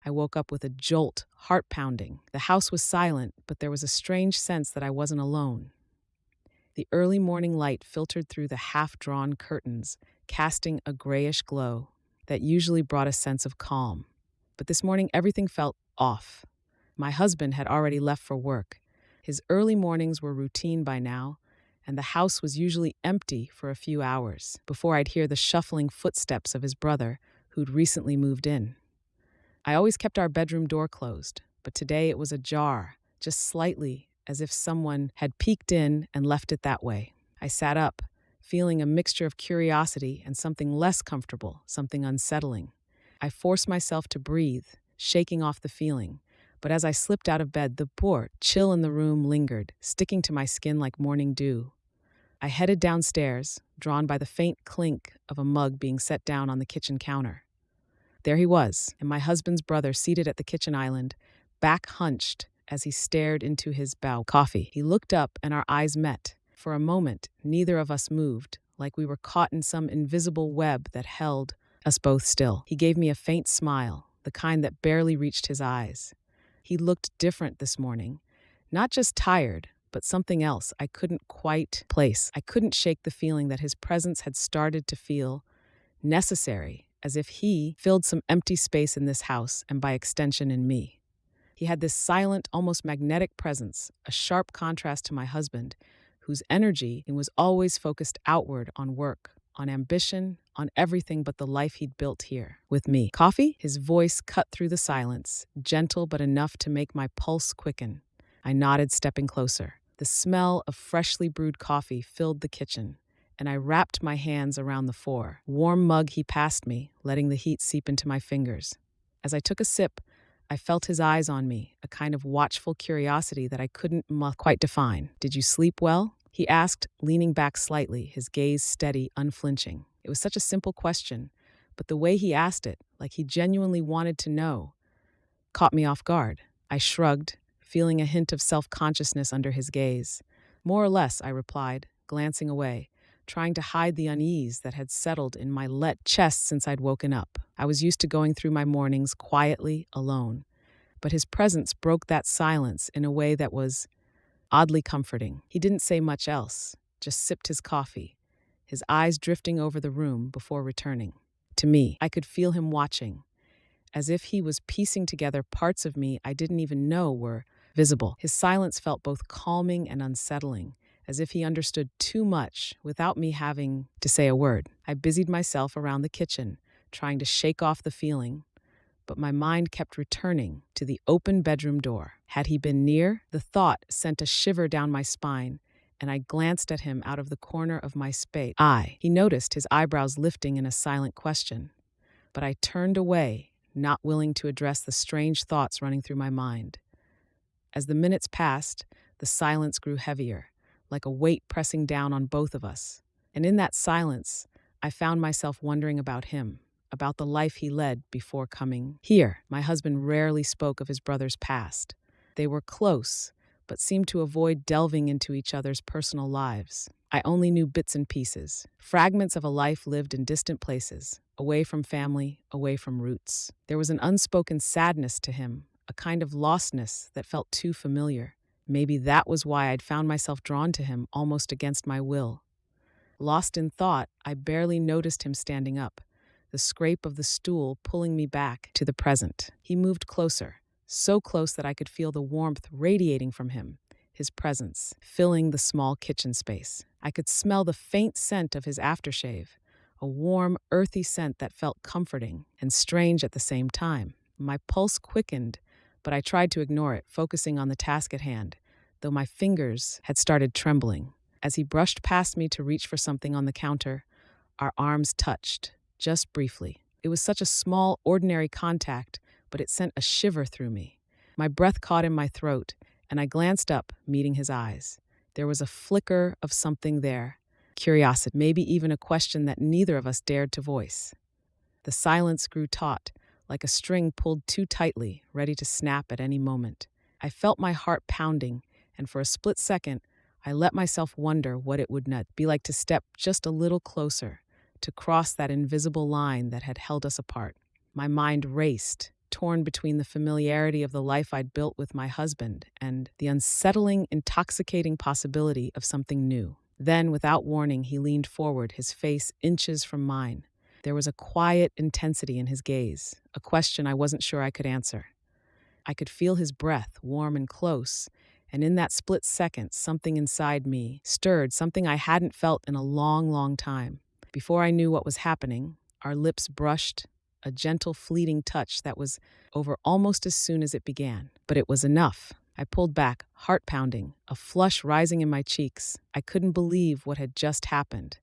I woke up with a jolt, heart pounding. The house was silent, but there was a strange sense that I wasn't alone. The early morning light filtered through the half-drawn curtains, casting a grayish glow that usually brought a sense of calm. But this morning, everything felt off. My husband had already left for work. His early mornings were routine by now, and the house was usually empty for a few hours before I'd hear the shuffling footsteps of his brother, who'd recently moved in. I always kept our bedroom door closed, but today it was ajar, just slightly, as if someone had peeked in and left it that way. I sat up, feeling a mixture of curiosity and something less comfortable, something unsettling. I forced myself to breathe, shaking off the feeling, but as I slipped out of bed, the chill in the room lingered, sticking to my skin like morning dew. I headed downstairs, drawn by the faint clink of a mug being set down on the kitchen counter. There he was, and my husband's brother seated at the kitchen island, back hunched as he stared into his coffee. He looked up and our eyes met. For a moment, neither of us moved, like we were caught in some invisible web that held us both still. He gave me a faint smile, the kind that barely reached his eyes. He looked different this morning, not just tired, but something else I couldn't quite place. I couldn't shake the feeling that his presence had started to feel necessary, as if he filled some empty space in this house and by extension in me. He had this silent, almost magnetic presence, a sharp contrast to my husband, whose energy was always focused outward on work, on ambition, on everything but the life he'd built here with me. Coffee? His voice cut through the silence, gentle but enough to make my pulse quicken. I nodded, stepping closer. The smell of freshly brewed coffee filled the kitchen, and I wrapped my hands around the warm mug he passed me, letting the heat seep into my fingers. As I took a sip, I felt his eyes on me, a kind of watchful curiosity that I couldn't quite define. "Did you sleep well?" he asked, leaning back slightly, his gaze steady, unflinching. It was such a simple question, but the way he asked it, like he genuinely wanted to know, caught me off guard. I shrugged, feeling a hint of self-consciousness under his gaze. "More or less," I replied, glancing away, trying to hide the unease that had settled in my chest since I'd woken up. I was used to going through my mornings quietly, alone. But his presence broke that silence in a way that was oddly comforting. He didn't say much else, just sipped his coffee, his eyes drifting over the room before returning to me. I could feel him watching, as if he was piecing together parts of me I didn't even know were visible. His silence felt both calming and unsettling, as if he understood too much without me having to say a word. I busied myself around the kitchen, trying to shake off the feeling, but my mind kept returning to the open bedroom door. Had he been near? The thought sent a shiver down my spine, and I glanced at him out of the corner of my space. He noticed, his eyebrows lifting in a silent question. But I turned away, not willing to address the strange thoughts running through my mind. As the minutes passed, the silence grew heavier, like a weight pressing down on both of us. And in that silence, I found myself wondering about him, about the life he led before coming here. My husband rarely spoke of his brother's past. They were close, but seemed to avoid delving into each other's personal lives. I only knew bits and pieces, fragments of a life lived in distant places, away from family, away from roots. There was an unspoken sadness to him, a kind of lostness that felt too familiar. Maybe that was why I'd found myself drawn to him almost against my will. Lost in thought, I barely noticed him standing up, the scrape of the stool pulling me back to the present. He moved closer, so close that I could feel the warmth radiating from him, his presence filling the small kitchen space. I could smell the faint scent of his aftershave, a warm, earthy scent that felt comforting and strange at the same time. My pulse quickened, but I tried to ignore it, focusing on the task at hand, though my fingers had started trembling. As he brushed past me to reach for something on the counter, our arms touched, just briefly. It was such a small, ordinary contact, but it sent a shiver through me. My breath caught in my throat, and I glanced up, meeting his eyes. There was a flicker of something there, curiosity, maybe even a question that neither of us dared to voice. The silence grew taut, like a string pulled too tightly, ready to snap at any moment. I felt my heart pounding, and for a split second, I let myself wonder what it would be like to step just a little closer, to cross that invisible line that had held us apart. My mind raced, torn between the familiarity of the life I'd built with my husband and the unsettling, intoxicating possibility of something new. Then, without warning, he leaned forward, his face inches from mine. There was a quiet intensity in his gaze, a question I wasn't sure I could answer. I could feel his breath, warm and close, and in that split second, something inside me stirred, something I hadn't felt in a long, long time. Before I knew what was happening, our lips brushed, a gentle, fleeting touch that was over almost as soon as it began. But it was enough. I pulled back, heart pounding, a flush rising in my cheeks. I couldn't believe what had just happened.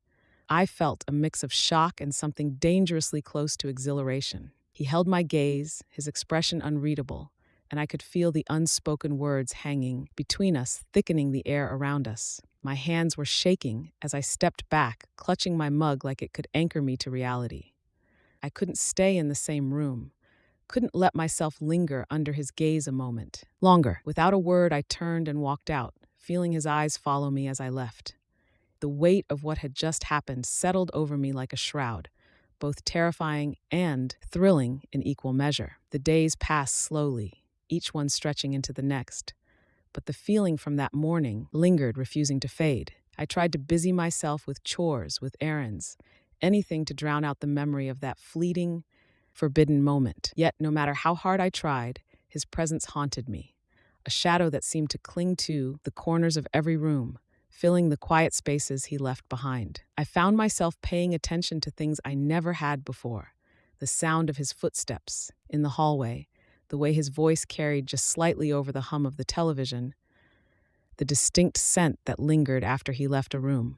I felt a mix of shock and something dangerously close to exhilaration. He held my gaze, his expression unreadable, and I could feel the unspoken words hanging between us, thickening the air around us. My hands were shaking as I stepped back, clutching my mug like it could anchor me to reality. I couldn't stay in the same room, couldn't let myself linger under his gaze a moment longer. Without a word, I turned and walked out, feeling his eyes follow me as I left. The weight of what had just happened settled over me like a shroud, both terrifying and thrilling in equal measure. The days passed slowly, each one stretching into the next, but the feeling from that morning lingered, refusing to fade. I tried to busy myself with chores, with errands, anything to drown out the memory of that fleeting, forbidden moment. Yet, no matter how hard I tried, his presence haunted me, a shadow that seemed to cling to the corners of every room, filling the quiet spaces he left behind. I found myself paying attention to things I never had before: the sound of his footsteps in the hallway, the way his voice carried just slightly over the hum of the television, the distinct scent that lingered after he left a room.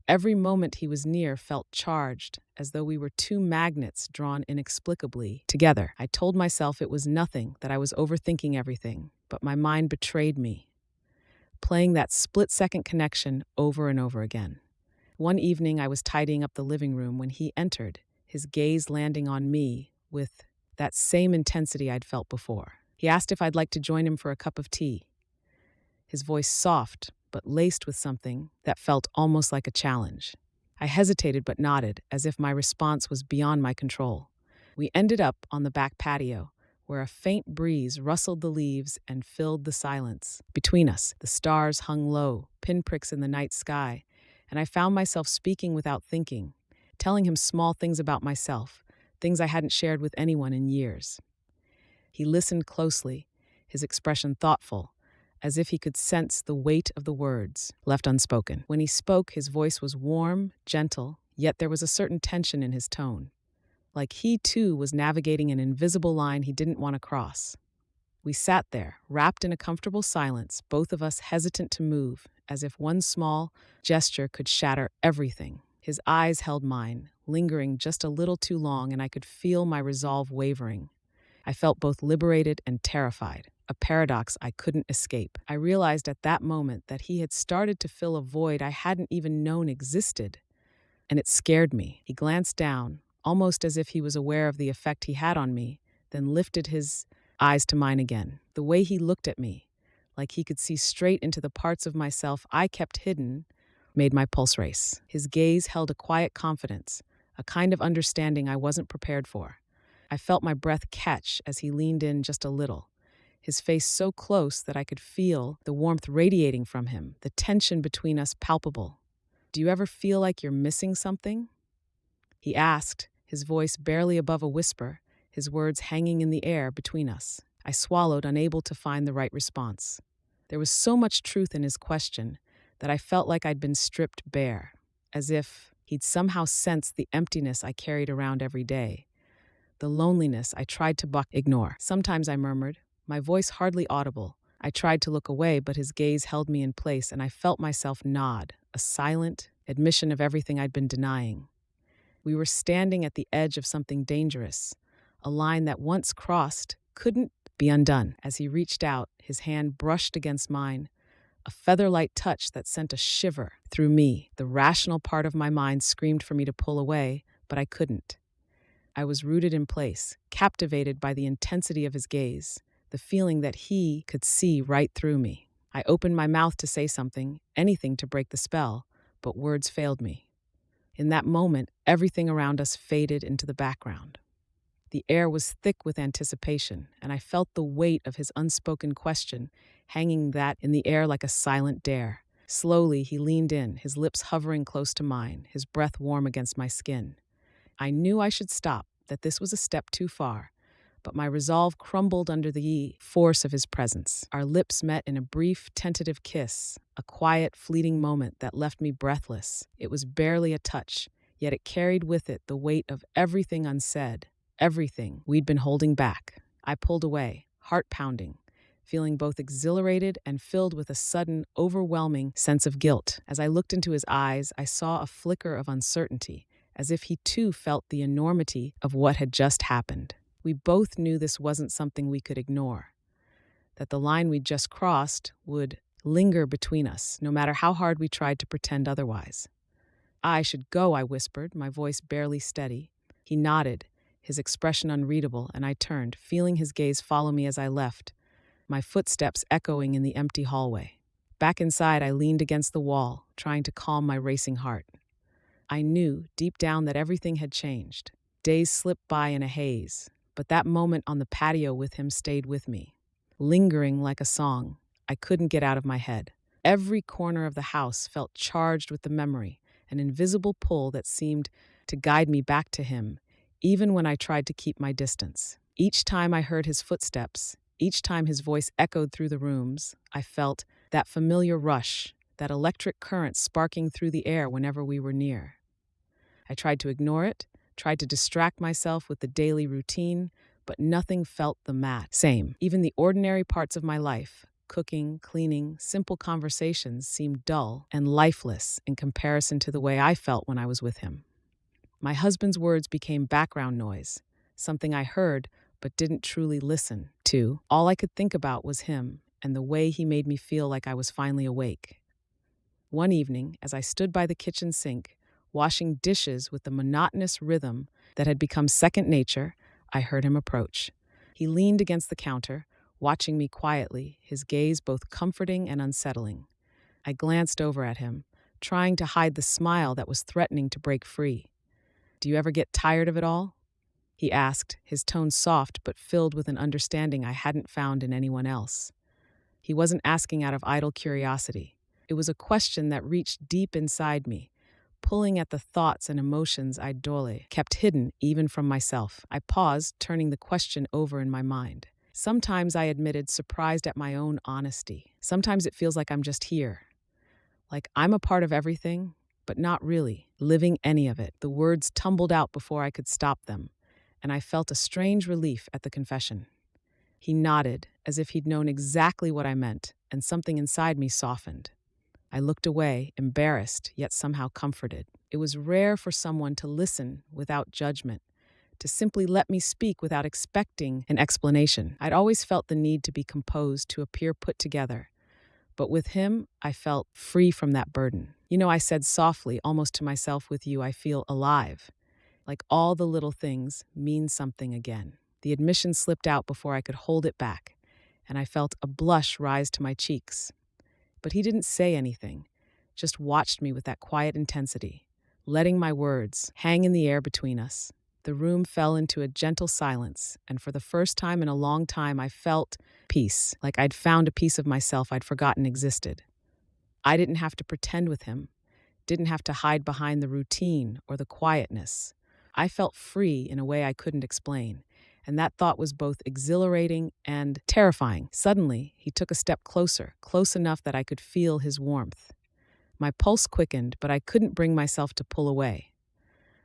Every moment he was near felt charged, as though we were two magnets drawn inexplicably together. I told myself it was nothing, that I was overthinking everything, but my mind betrayed me, playing that split-second connection over and over again. One evening, I was tidying up the living room when he entered, his gaze landing on me with that same intensity I'd felt before. He asked if I'd like to join him for a cup of tea, his voice soft but laced with something that felt almost like a challenge. I hesitated but nodded, as if my response was beyond my control. We ended up on the back patio, where a faint breeze rustled the leaves and filled the silence. Between us, the stars hung low, pinpricks in the night sky, and I found myself speaking without thinking, telling him small things about myself, things I hadn't shared with anyone in years. He listened closely, his expression thoughtful, as if he could sense the weight of the words left unspoken. When he spoke, his voice was warm, gentle, yet there was a certain tension in his tone, like he too was navigating an invisible line he didn't want to cross. We sat there, wrapped in a comfortable silence, both of us hesitant to move, as if one small gesture could shatter everything. His eyes held mine, lingering just a little too long, and I could feel my resolve wavering. I felt both liberated and terrified, a paradox I couldn't escape. I realized at that moment that he had started to fill a void I hadn't even known existed, and it scared me. He glanced down, almost as if he was aware of the effect he had on me, then lifted his eyes to mine again. The way he looked at me, like he could see straight into the parts of myself I kept hidden, made my pulse race. His gaze held a quiet confidence, a kind of understanding I wasn't prepared for. I felt my breath catch as he leaned in just a little, his face so close that I could feel the warmth radiating from him, the tension between us palpable. "Do you ever feel like you're missing something?" he asked, his voice barely above a whisper, his words hanging in the air between us. I swallowed, unable to find the right response. There was so much truth in his question that I felt like I'd been stripped bare, as if he'd somehow sensed the emptiness I carried around every day, the loneliness I tried to ignore. Sometimes I murmured, my voice hardly audible. I tried to look away, but his gaze held me in place, and I felt myself nod, a silent admission of everything I'd been denying. We were standing at the edge of something dangerous, a line that once crossed couldn't be undone. As he reached out, his hand brushed against mine, a feather-light touch that sent a shiver through me. The rational part of my mind screamed for me to pull away, but I couldn't. I was rooted in place, captivated by the intensity of his gaze, the feeling that he could see right through me. I opened my mouth to say something, anything to break the spell, but words failed me. In that moment, everything around us faded into the background. The air was thick with anticipation, and I felt the weight of his unspoken question hanging that in the air like a silent dare. Slowly, he leaned in, his lips hovering close to mine, his breath warm against my skin. I knew I should stop, that this was a step too far, but my resolve crumbled under the force of his presence. Our lips met in a brief, tentative kiss, a quiet, fleeting moment that left me breathless. It was barely a touch, yet it carried with it the weight of everything unsaid, everything we'd been holding back. I pulled away, heart pounding, feeling both exhilarated and filled with a sudden, overwhelming sense of guilt. As I looked into his eyes, I saw a flicker of uncertainty, as if he too felt the enormity of what had just happened. We both knew this wasn't something we could ignore, that the line we'd just crossed would linger between us, no matter how hard we tried to pretend otherwise. I should go, I whispered, my voice barely steady. He nodded, his expression unreadable, and I turned, feeling his gaze follow me as I left, my footsteps echoing in the empty hallway. Back inside, I leaned against the wall, trying to calm my racing heart. I knew, deep down, that everything had changed. Days slipped by in a haze, but that moment on the patio with him stayed with me, lingering like a song I couldn't get out of my head. Every corner of the house felt charged with the memory, an invisible pull that seemed to guide me back to him, even when I tried to keep my distance. Each time I heard his footsteps, each time his voice echoed through the rooms, I felt that familiar rush, that electric current sparking through the air whenever we were near. I tried to ignore it, tried to distract myself with the daily routine, but nothing felt the same. Even the ordinary parts of my life, cooking, cleaning, simple conversations, seemed dull and lifeless in comparison to the way I felt when I was with him. My husband's words became background noise, something I heard but didn't truly listen to. All I could think about was him and the way he made me feel like I was finally awake. One evening, as I stood by the kitchen sink, washing dishes with the monotonous rhythm that had become second nature, I heard him approach. He leaned against the counter, watching me quietly, his gaze both comforting and unsettling. I glanced over at him, trying to hide the smile that was threatening to break free. "Do you ever get tired of it all?" he asked, his tone soft but filled with an understanding I hadn't found in anyone else. He wasn't asking out of idle curiosity. It was a question that reached deep inside me, pulling at the thoughts and emotions I'd kept hidden even from myself. I paused, turning the question over in my mind. Sometimes, I admitted, surprised at my own honesty. Sometimes it feels like I'm just here, like I'm a part of everything, but not really living any of it. The words tumbled out before I could stop them, and I felt a strange relief at the confession. He nodded, as if he'd known exactly what I meant, and something inside me softened. I looked away, embarrassed, yet somehow comforted. It was rare for someone to listen without judgment, to simply let me speak without expecting an explanation. I'd always felt the need to be composed, to appear put together. But with him, I felt free from that burden. "You know," I said softly, almost to myself, "with you, I feel alive. Like all the little things mean something again." The admission slipped out before I could hold it back, and I felt a blush rise to my cheeks. But he didn't say anything, just watched me with that quiet intensity, letting my words hang in the air between us. The room fell into a gentle silence, and for the first time in a long time I felt peace, like I'd found a piece of myself I'd forgotten existed. I didn't have to pretend with him, didn't have to hide behind the routine or the quietness. I felt free in a way I couldn't explain, and that thought was both exhilarating and terrifying. Suddenly, he took a step closer, close enough that I could feel his warmth. My pulse quickened, but I couldn't bring myself to pull away.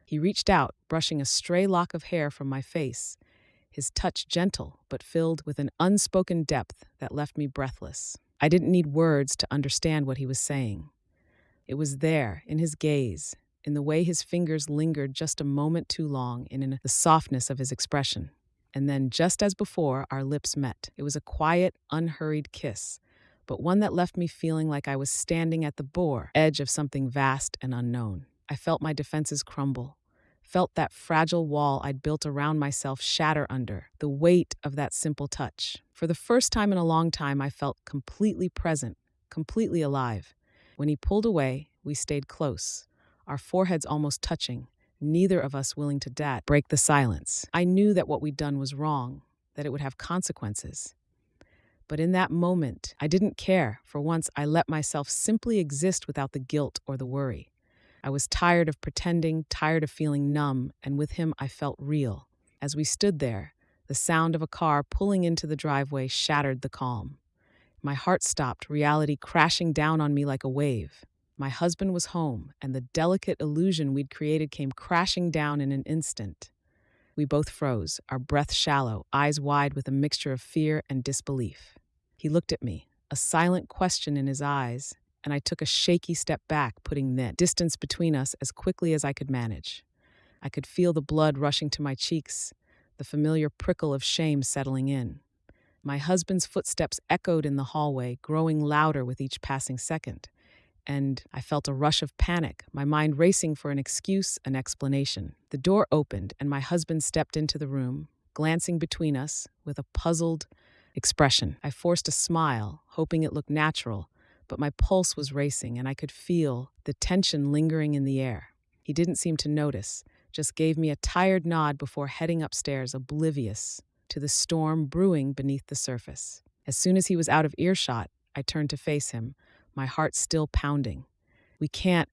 He reached out, brushing a stray lock of hair from my face, his touch gentle but filled with an unspoken depth that left me breathless. I didn't need words to understand what he was saying. It was there, in his gaze, in the way his fingers lingered just a moment too long, in the softness of his expression. And then, just as before, our lips met. It was a quiet, unhurried kiss, but one that left me feeling like I was standing at the edge of something vast and unknown. I felt my defenses crumble, felt that fragile wall I'd built around myself shatter under the weight of that simple touch. For the first time in a long time, I felt completely present, completely alive. When he pulled away, we stayed close, our foreheads almost touching, neither of us willing to break the silence. I knew that what we'd done was wrong, that it would have consequences. But in that moment, I didn't care. For once, I let myself simply exist without the guilt or the worry. I was tired of pretending, tired of feeling numb, and with him I felt real. As we stood there, the sound of a car pulling into the driveway shattered the calm. My heart stopped, reality crashing down on me like a wave. My husband was home, and the delicate illusion we'd created came crashing down in an instant. We both froze, our breath shallow, eyes wide with a mixture of fear and disbelief. He looked at me, a silent question in his eyes, and I took a shaky step back, putting the distance between us as quickly as I could manage. I could feel the blood rushing to my cheeks, the familiar prickle of shame settling in. My husband's footsteps echoed in the hallway, growing louder with each passing second. And I felt a rush of panic, my mind racing for an excuse, an explanation. The door opened, and my husband stepped into the room, glancing between us with a puzzled expression. I forced a smile, hoping it looked natural, but my pulse was racing, and I could feel the tension lingering in the air. He didn't seem to notice, just gave me a tired nod before heading upstairs, oblivious to the storm brewing beneath the surface. As soon as he was out of earshot, I turned to face him, my heart still pounding. We can't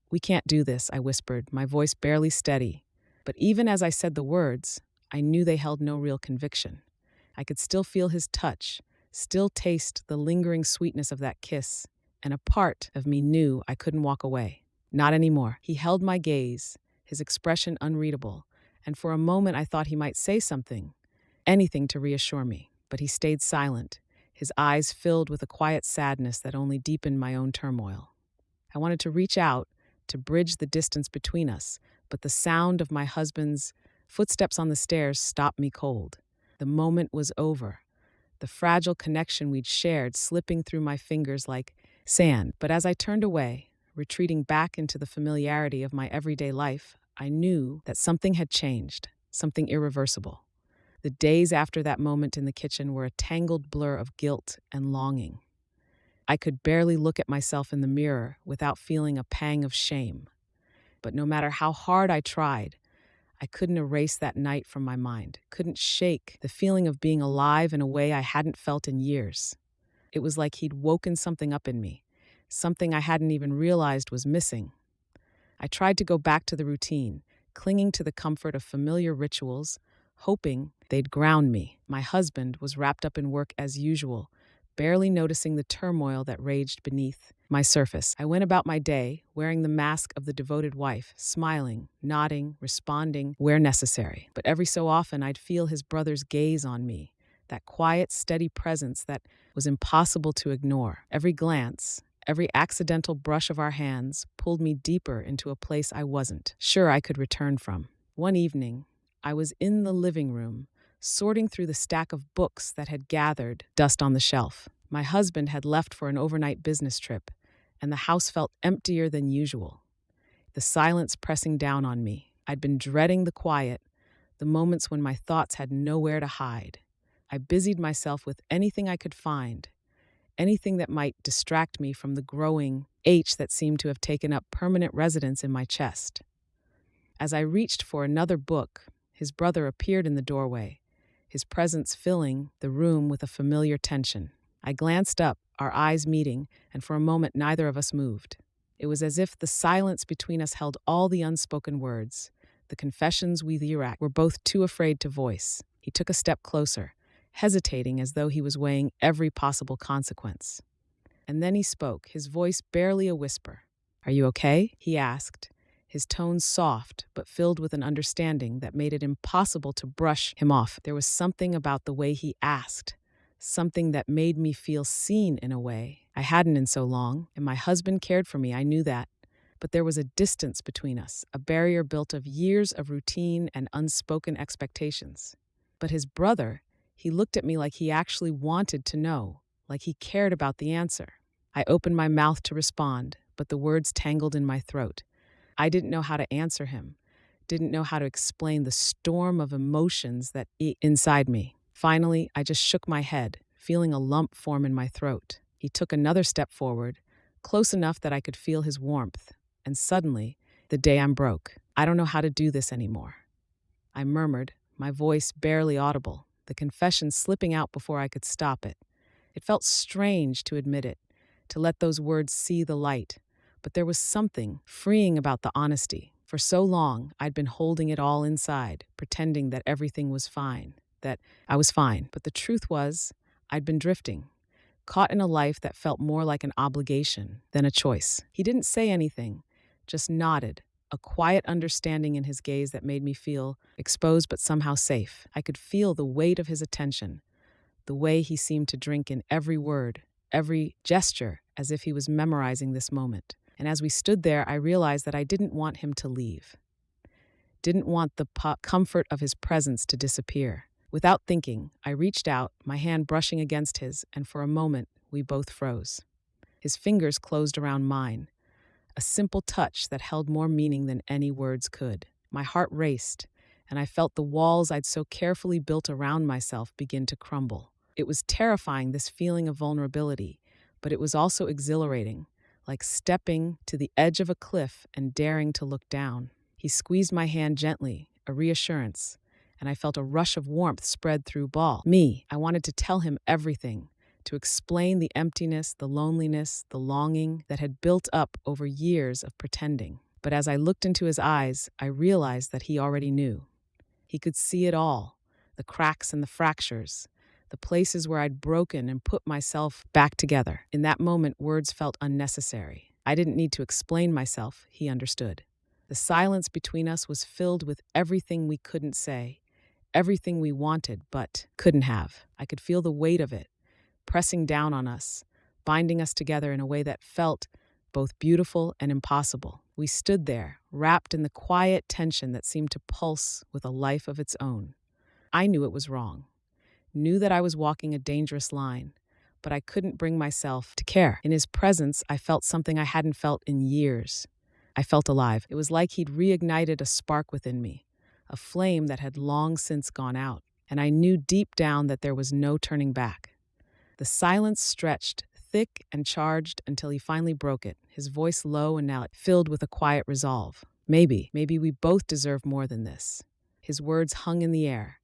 do this," I whispered, my voice barely steady. But even as I said the words, I knew they held no real conviction. I could still feel his touch, still taste the lingering sweetness of that kiss, and a part of me knew I couldn't walk away. Not anymore. He held my gaze, his expression unreadable, and for a moment I thought he might say something, anything to reassure me. But he stayed silent, his eyes filled with a quiet sadness that only deepened my own turmoil. I wanted to reach out, to bridge the distance between us, but the sound of my husband's footsteps on the stairs stopped me cold. The moment was over, the fragile connection we'd shared slipping through my fingers like sand. But as I turned away, retreating back into the familiarity of my everyday life, I knew that something had changed, something irreversible. The days after that moment in the kitchen were a tangled blur of guilt and longing. I could barely look at myself in the mirror without feeling a pang of shame. But no matter how hard I tried, I couldn't erase that night from my mind, couldn't shake the feeling of being alive in a way I hadn't felt in years. It was like he'd woken something up in me, something I hadn't even realized was missing. I tried to go back to the routine, clinging to the comfort of familiar rituals, hoping they'd ground me. My husband was wrapped up in work as usual, barely noticing the turmoil that raged beneath my surface. I went about my day, wearing the mask of the devoted wife, smiling, nodding, responding where necessary. But every so often I'd feel his brother's gaze on me, that quiet, steady presence that was impossible to ignore. Every glance, every accidental brush of our hands pulled me deeper into a place I wasn't sure I could return from. One evening, I was in the living room, sorting through the stack of books that had gathered dust on the shelf. My husband had left for an overnight business trip, and the house felt emptier than usual. The silence pressing down on me. I'd been dreading the quiet, the moments when my thoughts had nowhere to hide. I busied myself with anything I could find, anything that might distract me from the growing ache that seemed to have taken up permanent residence in my chest. As I reached for another book, his brother appeared in the doorway, his presence filling the room with a familiar tension. I glanced up, our eyes meeting, and for a moment neither of us moved. It was as if the silence between us held all the unspoken words, the confessions we were both too afraid to voice. He took a step closer, hesitating as though he was weighing every possible consequence. And then he spoke, his voice barely a whisper. "Are you okay?" he asked, his tone soft but filled with an understanding that made it impossible to brush him off. There was something about the way he asked, something that made me feel seen in a way I hadn't in so long, and my husband cared for me, I knew that. But there was a distance between us, a barrier built of years of routine and unspoken expectations. But his brother, he looked at me like he actually wanted to know, like he cared about the answer. I opened my mouth to respond, but the words tangled in my throat. I didn't know how to answer him, didn't know how to explain the storm of emotions that inside me. Finally, I just shook my head, feeling a lump form in my throat. He took another step forward, close enough that I could feel his warmth, and suddenly, the dam broke. I don't know how to do this anymore. I murmured, my voice barely audible, the confession slipping out before I could stop it. It felt strange to admit it, to let those words see the light, but there was something freeing about the honesty. For so long, I'd been holding it all inside, pretending that everything was fine, that I was fine. But the truth was, I'd been drifting, caught in a life that felt more like an obligation than a choice. He didn't say anything, just nodded, a quiet understanding in his gaze that made me feel exposed but somehow safe. I could feel the weight of his attention, the way he seemed to drink in every word, every gesture, as if he was memorizing this moment. And as we stood there, I realized that I didn't want him to leave, didn't want the comfort of his presence to disappear. Without thinking, I reached out, my hand brushing against his, and for a moment, we both froze. His fingers closed around mine, a simple touch that held more meaning than any words could. My heart raced, and I felt the walls I'd so carefully built around myself begin to crumble. It was terrifying, this feeling of vulnerability, but it was also exhilarating, like stepping to the edge of a cliff and daring to look down. He squeezed my hand gently, a reassurance, and I felt a rush of warmth spread through me. I wanted to tell him everything, to explain the emptiness, the loneliness, the longing that had built up over years of pretending. But as I looked into his eyes, I realized that he already knew. He could see it all, the cracks and the fractures, the places where I'd broken and put myself back together. In that moment, words felt unnecessary. I didn't need to explain myself, he understood. The silence between us was filled with everything we couldn't say, everything we wanted but couldn't have. I could feel the weight of it, pressing down on us, binding us together in a way that felt both beautiful and impossible. We stood there, wrapped in the quiet tension that seemed to pulse with a life of its own. I knew it was wrong, knew that I was walking a dangerous line, but I couldn't bring myself to care. In his presence, I felt something I hadn't felt in years. I felt alive. It was like he'd reignited a spark within me, a flame that had long since gone out, and I knew deep down that there was no turning back. The silence stretched, thick and charged, until he finally broke it, his voice low and now filled with a quiet resolve. Maybe we both deserve more than this. His words hung in the air,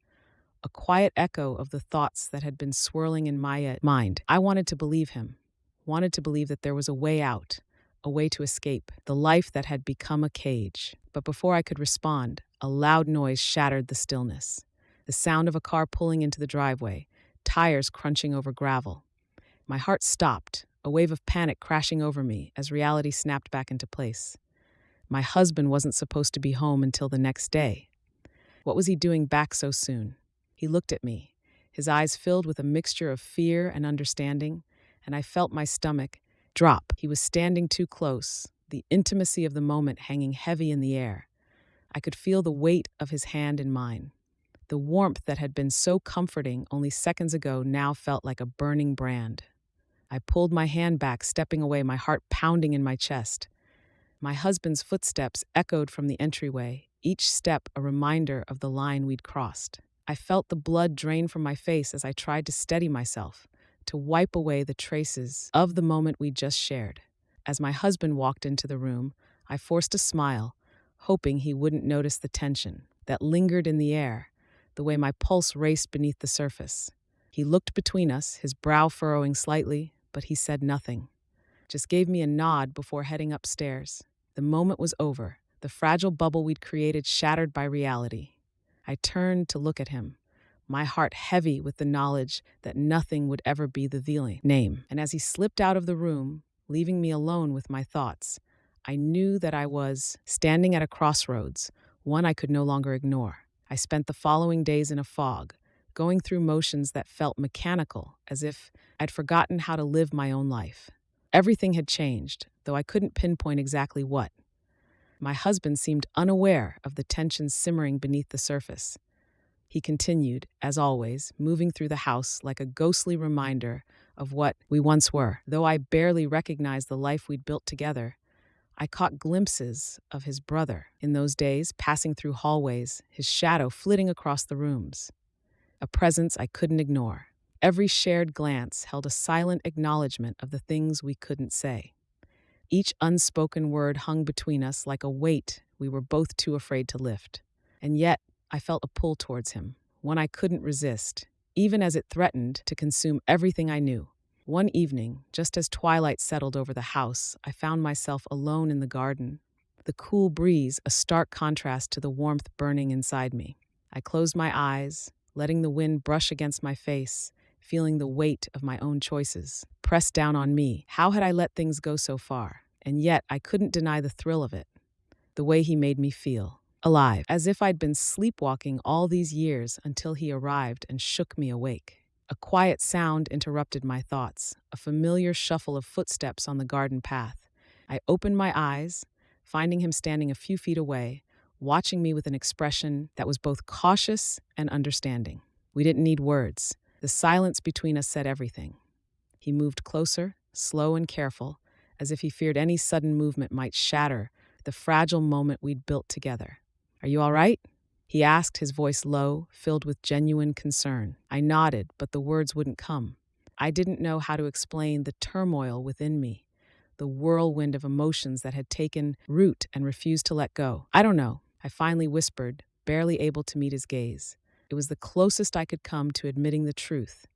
a quiet echo of the thoughts that had been swirling in my mind. I wanted to believe him, wanted to believe that there was a way out, a way to escape the life that had become a cage. But before I could respond, a loud noise shattered the stillness. The sound of a car pulling into the driveway, tires crunching over gravel. My heart stopped, a wave of panic crashing over me as reality snapped back into place. My husband wasn't supposed to be home until the next day. What was he doing back so soon? He looked at me, his eyes filled with a mixture of fear and understanding, and I felt my stomach drop. He was standing too close, the intimacy of the moment hanging heavy in the air. I could feel the weight of his hand in mine. The warmth that had been so comforting only seconds ago now felt like a burning brand. I pulled my hand back, stepping away, my heart pounding in my chest. My husband's footsteps echoed from the entryway, each step a reminder of the line we'd crossed. I felt the blood drain from my face as I tried to steady myself, to wipe away the traces of the moment we just shared. As my husband walked into the room, I forced a smile, hoping he wouldn't notice the tension that lingered in the air, the way my pulse raced beneath the surface. He looked between us, his brow furrowing slightly, but he said nothing, just gave me a nod before heading upstairs. The moment was over, the fragile bubble we'd created shattered by reality. I turned to look at him, my heart heavy with the knowledge that nothing would ever be the name. And as he slipped out of the room, leaving me alone with my thoughts, I knew that I was standing at a crossroads, one I could no longer ignore. I spent the following days in a fog, going through motions that felt mechanical, as if I'd forgotten how to live my own life. Everything had changed, though I couldn't pinpoint exactly what. My husband seemed unaware of the tension simmering beneath the surface. He continued, as always, moving through the house like a ghostly reminder of what we once were. Though I barely recognized the life we'd built together, I caught glimpses of his brother in those days, passing through hallways, his shadow flitting across the rooms. A presence I couldn't ignore. Every shared glance held a silent acknowledgement of the things we couldn't say. Each unspoken word hung between us like a weight we were both too afraid to lift. And yet, I felt a pull towards him, one I couldn't resist, even as it threatened to consume everything I knew. One evening, just as twilight settled over the house, I found myself alone in the garden, the cool breeze a stark contrast to the warmth burning inside me. I closed my eyes, letting the wind brush against my face, feeling the weight of my own choices press down on me. How had I let things go so far? And yet, I couldn't deny the thrill of it, the way he made me feel. Alive, as if I'd been sleepwalking all these years until he arrived and shook me awake. A quiet sound interrupted my thoughts, a familiar shuffle of footsteps on the garden path. I opened my eyes, finding him standing a few feet away, watching me with an expression that was both cautious and understanding. We didn't need words. The silence between us said everything. He moved closer, slow and careful, as if he feared any sudden movement might shatter the fragile moment we'd built together. "Are you all right?" he asked, his voice low, filled with genuine concern. I nodded, but the words wouldn't come. I didn't know how to explain the turmoil within me, the whirlwind of emotions that had taken root and refused to let go. "I don't know," I finally whispered, barely able to meet his gaze. It was the closest I could come to admitting the truth,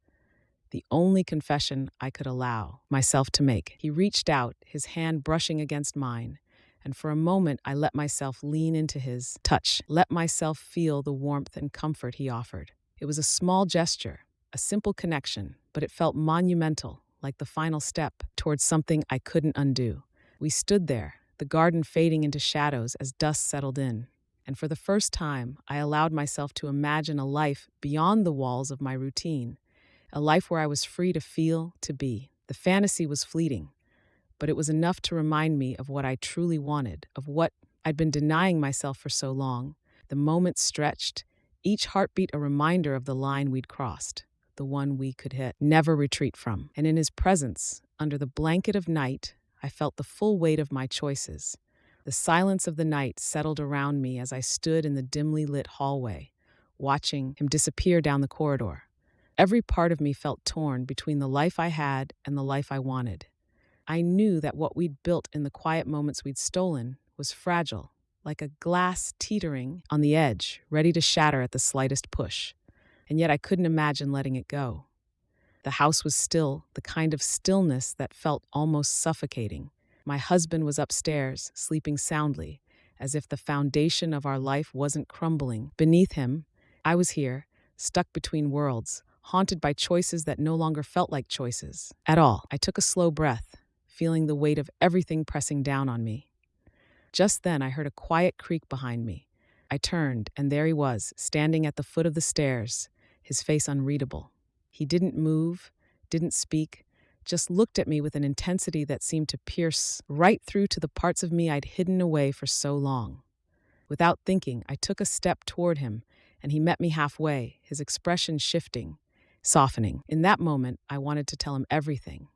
the only confession I could allow myself to make. He reached out, his hand brushing against mine, and for a moment I let myself lean into his touch, let myself feel the warmth and comfort he offered. It was a small gesture, a simple connection, but it felt monumental, like the final step towards something I couldn't undo. We stood there, the garden fading into shadows as dusk settled in, and for the first time I allowed myself to imagine a life beyond the walls of my routine, a life where I was free to feel, to be. The fantasy was fleeting, but it was enough to remind me of what I truly wanted, of what I'd been denying myself for so long. The moments stretched, each heartbeat a reminder of the line we'd crossed, the one we could hit, never retreat from. And in his presence, under the blanket of night, I felt the full weight of my choices. The silence of the night settled around me as I stood in the dimly lit hallway, watching him disappear down the corridor. Every part of me felt torn between the life I had and the life I wanted. I knew that what we'd built in the quiet moments we'd stolen was fragile, like a glass teetering on the edge, ready to shatter at the slightest push. And yet I couldn't imagine letting it go. The house was still, the kind of stillness that felt almost suffocating. My husband was upstairs, sleeping soundly, as if the foundation of our life wasn't crumbling beneath him. I was here, stuck between worlds, haunted by choices that no longer felt like choices at all. I took a slow breath, feeling the weight of everything pressing down on me. Just then, I heard a quiet creak behind me. I turned, and there he was, standing at the foot of the stairs, his face unreadable. He didn't move, didn't speak, just looked at me with an intensity that seemed to pierce right through to the parts of me I'd hidden away for so long. Without thinking, I took a step toward him, and he met me halfway, his expression shifting, softening. In that moment, I wanted to tell him everything.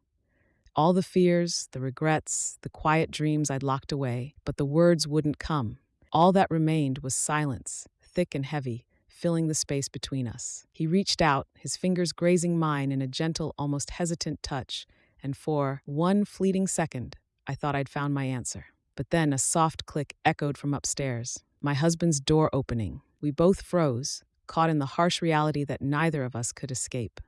All the fears, the regrets, the quiet dreams I'd locked away, but the words wouldn't come. All that remained was silence, thick and heavy, filling the space between us. He reached out, his fingers grazing mine in a gentle, almost hesitant touch, and for one fleeting second, I thought I'd found my answer. But then a soft click echoed from upstairs, my husband's door opening. We both froze, caught in the harsh reality that neither of us could escape.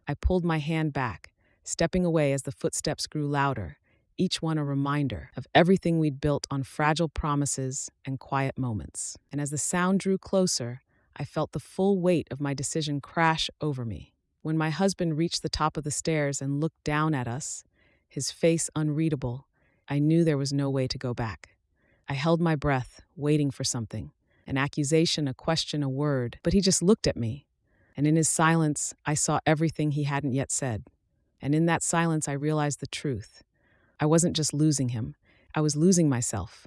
I pulled my hand back, stepping away as the footsteps grew louder, each one a reminder of everything we'd built on fragile promises and quiet moments. And as the sound drew closer, I felt the full weight of my decision crash over me. When my husband reached the top of the stairs and looked down at us, his face unreadable, I knew there was no way to go back. I held my breath, waiting for something, an accusation, a question, a word, but he just looked at me. And in his silence, I saw everything he hadn't yet said. And in that silence, I realized the truth. I wasn't just losing him. I was losing myself.